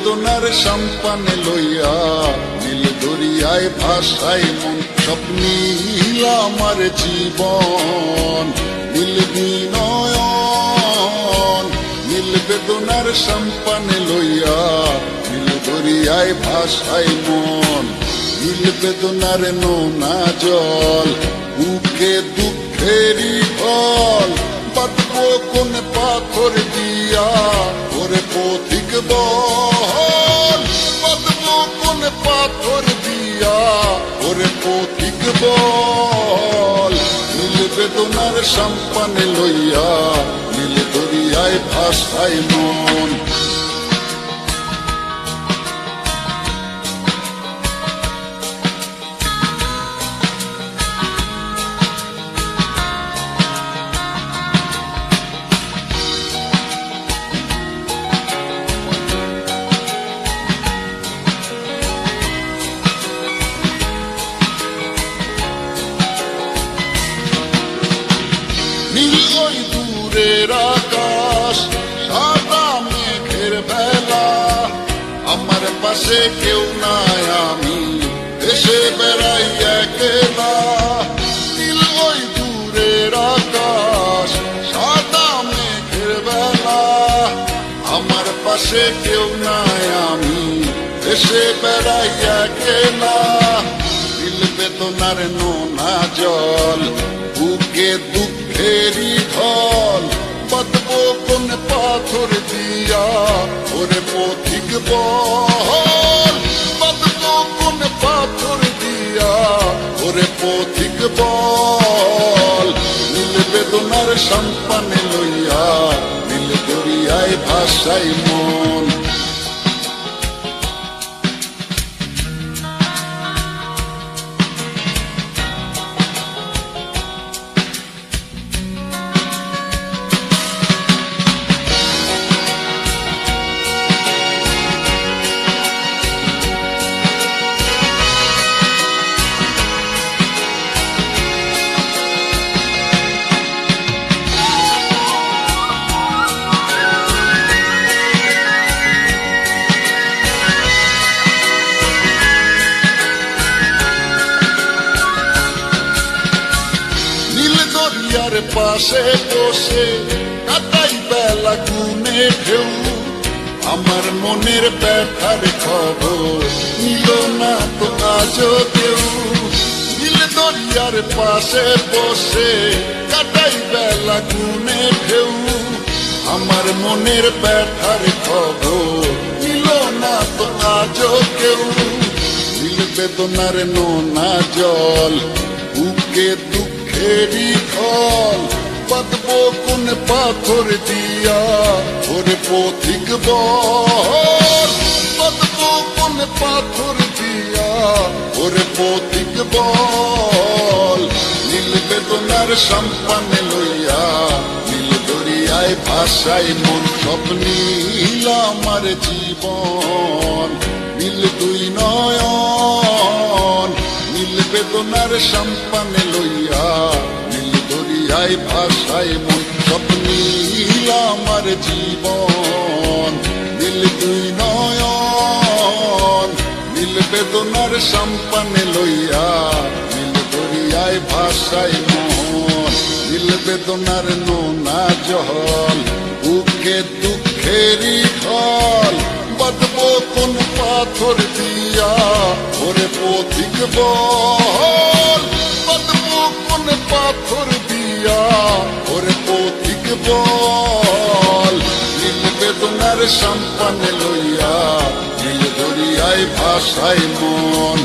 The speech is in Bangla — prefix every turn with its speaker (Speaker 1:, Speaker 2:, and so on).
Speaker 1: বেদনার সম্পানে লইয়া নীল দরিয়ায় ভাসায় মন স্বপ্নীল আমার জীবন নীল নয়ন নীল বেদনার সম্পানে লইয়া নীল দরিয়ায় ভাসায় মন নীল বেদনার নোনা জল বুকে দুঃখেরই ফল বাঁধবো কোন পাথর দিয়া ওরে পথিক বল বাঁধবো কোন পাথর দিয়া ওরে পথিক বল নীল বেদনার সম্পানে লইয়া নীল দরিয়ায় ভাসায় মন নীল ওই দূরের আকাশ সাদা মেঘের বেলা আমার পাশে কেউ নাই আমি দেশে বেড়াই একলা নীল ওই দূরের আকাশ সাদা মেঘের বেলা আমার পাশে কেউ নাই আমি দেশে বেড়াই একলা নীল বেদনার নোনা জল বুকে দুঃখেরই ঢল বাঁধবো কোন পাথর দিয়া ওরে পথিক বল বাঁধবো কোন পাথর দিয়া ওরে পথিক বল নীল বেদনার সম্পানে লইয়া নীল দরিয়ায় ভাসায় মন দরিয়ার পাশে বসে কাটাই বেলা গুনে ঢেউ আমার মনের ব্যথার খবর নিল না তো আজও কেউ নীল দরিয়ার পাশে বসে কাটাই বেলা গুনে ঢেউ আমার মনের ব্যথার খবর নিল না তো আজও কেউ নীল বেদনার নোনা জল বুকে দুঃখেরই ফল বাঁধবো কোন পাথর দিয়া ওরে পথিক বল বাঁধবো কোন পাথর দিয়া ওরে পথিক বল নীল বেদনার সম্পানে লইয়া নীল দরিয়ায় ভাসায় মন স্বপ্নীল আমার জীবন নীল দুই নয়ন নীল বেদনার সম্পানে লইয়া নীল দরিয়ায় ভাসায় মন স্বপ্নীল আমার জীবন নীল দুই নয়ন নীল বেদনার সম্পানে লইয়া নীল দরিয়ায় ভাসায় মন নীল বেদনার নোনা জল বুকে দুঃখেরই ঢল বাঁধবো কোন পাথর দিয়া ওরে পথিক বল বাঁধবো কোন পাথর দিয়া ওরে পথিক বল নীল বেদনার সম্পানে লইয়া নীল দরিয়ায় ভাসায় মন